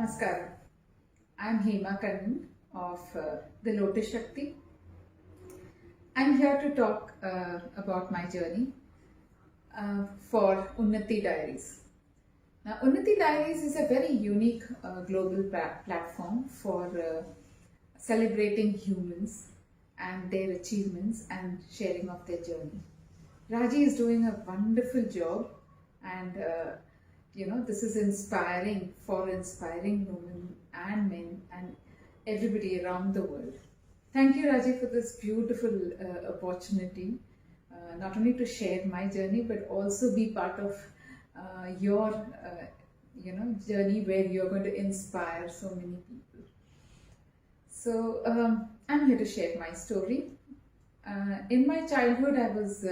Namaskaram. I am Hema Kannan of the Lotus Shakti. I am here to talk about my journey for UNNATI Diaries. Now, UNNATI Diaries is a very unique global platform for celebrating humans and their achievements and sharing of their journey. Raji is doing a wonderful job, and this is inspiring for inspiring women and men and everybody around the world. Thank you, Raji, for this beautiful opportunity, not only to share my journey but also be part of your journey where you're going to inspire so many people. So I'm here to share my story. In my childhood, I was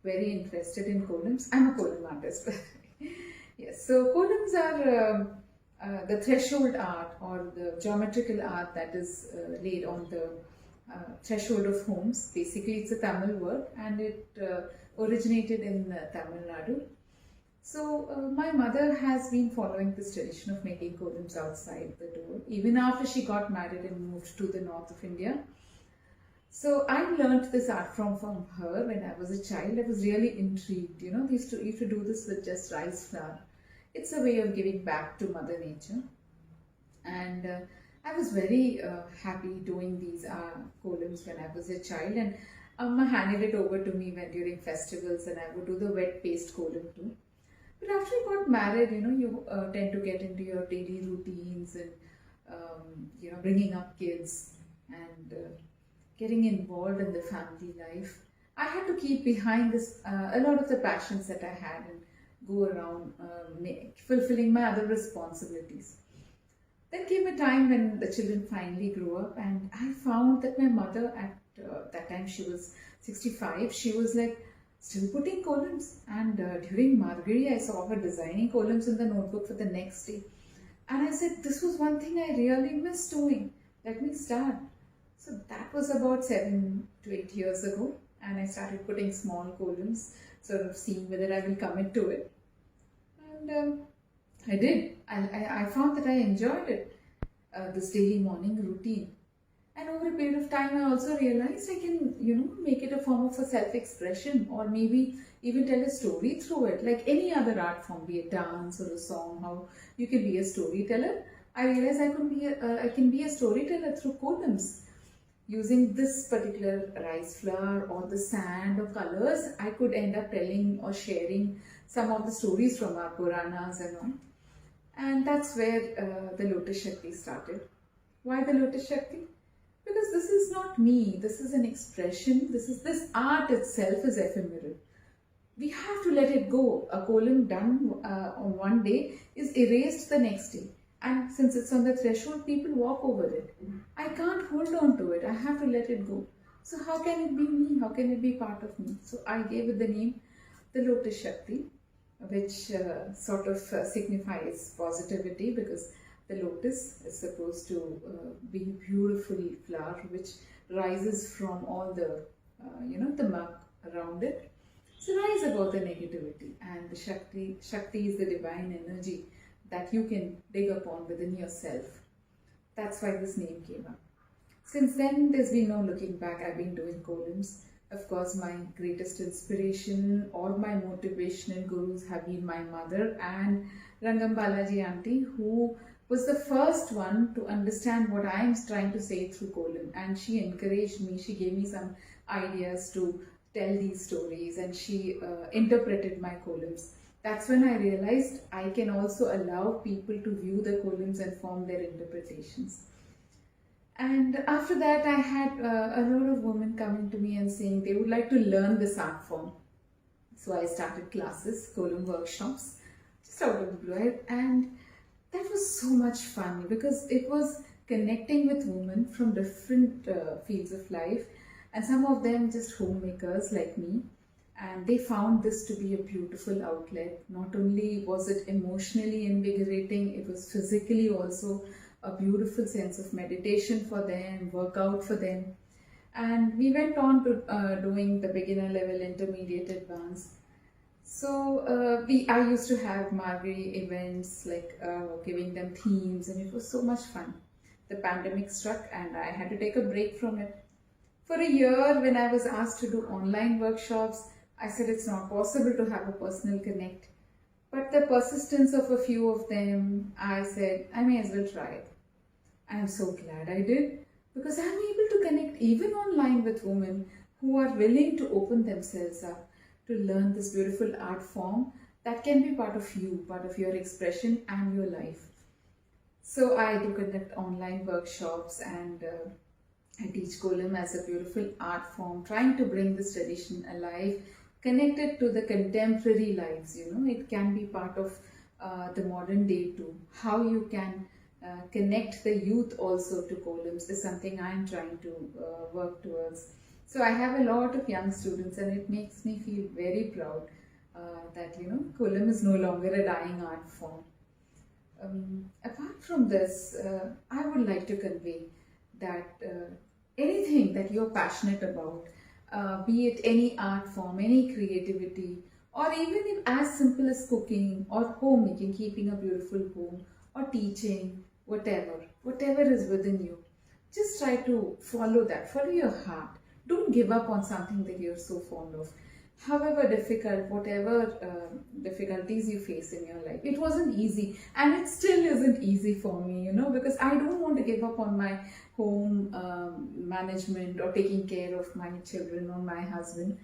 very interested in columns. I'm a column artist. Yes, so columns are the threshold art or the geometrical art that is laid on the threshold of homes. Basically, it's a Tamil word, and it originated in Tamil Nadu. So my mother has been following this tradition of making columns outside the door, even after she got married and moved to the north of India. So I learned this art form from her when I was a child. I was really intrigued. They used to do this with just rice flour. It's a way of giving back to Mother Nature. And I was very happy doing these columns when I was a child. And Amma handed it over to me during festivals, and I would do the wet paste column too. But after I got married, you tend to get into your daily routines and, bringing up kids and getting involved in the family life. I had to keep behind this a lot of the passions that I had and go around fulfilling my other responsibilities. Then came a time when the children finally grew up, and I found that my mother at that time, she was 65, she was like still putting columns, and during Margari I saw her designing columns in the notebook for the next day, and I said, this was one thing I really miss doing, let me start. So that was about 7 to 8 years ago, and I started putting small columns, sort of seeing whether I will commit to it. And I did. I found that I enjoyed it, this daily morning routine. And over a period of time, I also realized I can, make it a form of a self-expression, or maybe even tell a story through it, like any other art form, be it dance or a song, how you can be a storyteller. I realized I can be a storyteller through columns. Using this particular rice flour or the sand or colors, I could end up telling or sharing some of the stories from our Puranas and all. And that's where the Lotus Shakti started. Why the Lotus Shakti? Because this is not me, this is an expression, this art itself is ephemeral. We have to let it go. A column done on one day is erased the next day. And since it's on the threshold, people walk over it. I can't hold on to it. I have to let it go. So how can it be me? How can it be part of me? So I gave it the name, the Lotus Shakti, which sort of signifies positivity, because the lotus is supposed to be a beautiful flower which rises from all the, the muck around it. So rise above the negativity, and the Shakti is the divine energy that you can dig upon within yourself. That's why this name came up. Since then, there's been no looking back. I've been doing columns. Of course, my greatest inspiration or my motivational gurus have been my mother and Rangam Balaji auntie, who was the first one to understand what I am trying to say through column. And she encouraged me, she gave me some ideas to tell these stories, and she interpreted my columns. That's when I realized I can also allow people to view the columns and form their interpretations. And after that, I had a lot of women coming to me and saying they would like to learn this art form. So I started classes, Golem Workshops, just out of the blue. And that was so much fun, because it was connecting with women from different fields of life, and some of them just homemakers like me. And they found this to be a beautiful outlet. Not only was it emotionally invigorating, it was physically also a beautiful sense of meditation for them, workout for them. And we went on to doing the beginner level, intermediate, advanced. So I used to have Marbury events, like giving them themes, and it was so much fun. The pandemic struck, and I had to take a break from it. For a year, when I was asked to do online workshops, I said it's not possible to have a personal connect. But the persistence of a few of them, I said I may as well try it. I'm so glad I did, because I'm able to connect even online with women who are willing to open themselves up to learn this beautiful art form that can be part of you, part of your expression and your life. So I do conduct online workshops, and I teach Golem as a beautiful art form, trying to bring this tradition alive, connected to the contemporary lives. It can be part of the modern day too. How you can connect the youth also to Golems is something I'm trying to work towards. So I have a lot of young students, and it makes me feel very proud that Golem is no longer a dying art form. Apart from this, I would like to convey that anything that you're passionate about, be it any art form, any creativity, or even if as simple as cooking or homemaking, keeping a beautiful home, or teaching, whatever is within you, just try to follow your heart. Don't give up on something that you're so fond of. However difficult, whatever difficulties you face in your life, it wasn't easy, and it still isn't easy for me, because I don't want to give up on my home management, or taking care of my children, or my husband,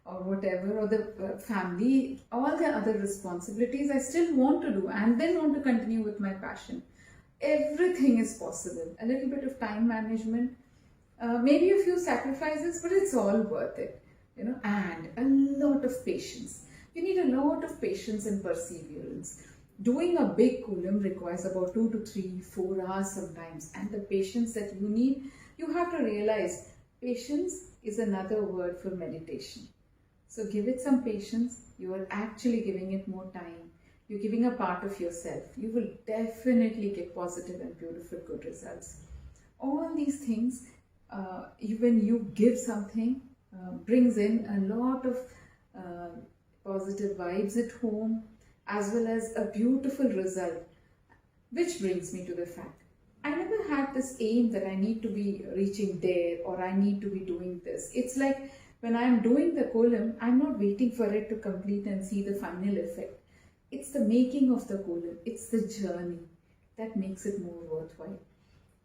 or whatever, or the family, all the other responsibilities I still want to do, and then want to continue with my passion. Everything is possible. A little bit of time management, maybe a few sacrifices, but it's all worth it. And a lot of patience. You need a lot of patience and perseverance. Doing a big column requires about 2 to 3, 4 hours sometimes, and the patience that you need, you have to realize patience is another word for meditation. So give it some patience. You are actually giving it more time. You're giving a part of yourself. You will definitely get positive and beautiful good results. All these things, when you give something, brings in a lot of positive vibes at home, as well as a beautiful result, which brings me to the fact I never had this aim that I need to be reaching there, or I need to be doing this. It's like when I'm doing the column, I'm not waiting for it to complete and see the final effect. It's the making of the column, it's the journey that makes it more worthwhile.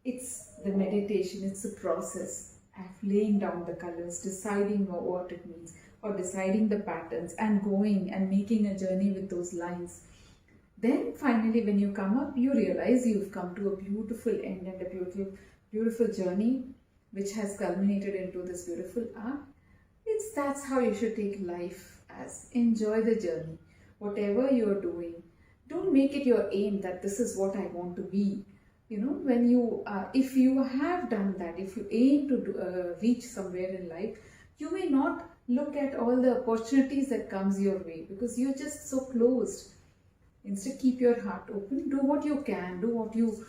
It's the meditation, it's the process of laying down the colors, deciding what it means, or deciding the patterns, and going and making a journey with those lines. Then finally, when you come up, you realize you've come to a beautiful end and a beautiful journey, which has culminated into this beautiful art. That's how you should take life as. Enjoy the journey. Whatever you're doing, don't make it your aim that this is what I want to be. When you, if you have done that, if you aim to reach somewhere in life, you may not look at all the opportunities that comes your way, because you're just so closed. Instead, keep your heart open, do what you can, do what you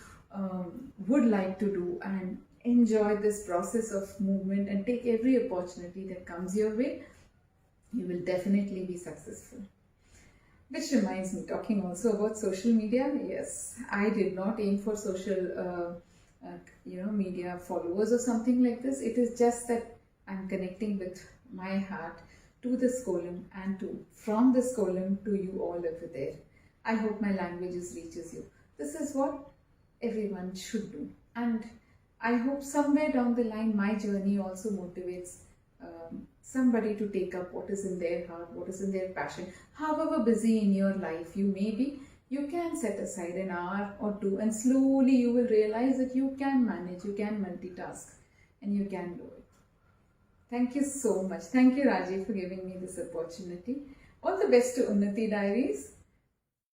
would like to do, and enjoy this process of movement, and take every opportunity that comes your way. You will definitely be successful. Which reminds me, talking also about social media. Yes, I did not aim for social media followers or something like this. It is just that I'm connecting with my heart to this column, and from this column to you all over there. I hope my languages reaches you. This is what everyone should do, and I hope somewhere down the line my journey also motivates somebody to take up what is in their heart, what is in their passion. However busy in your life you may be, you can set aside an hour or two, and slowly you will realize that you can manage, you can multitask, and you can do it. Thank you so much. Thank you, Raji, for giving me this opportunity. All the best to Unnati Diaries.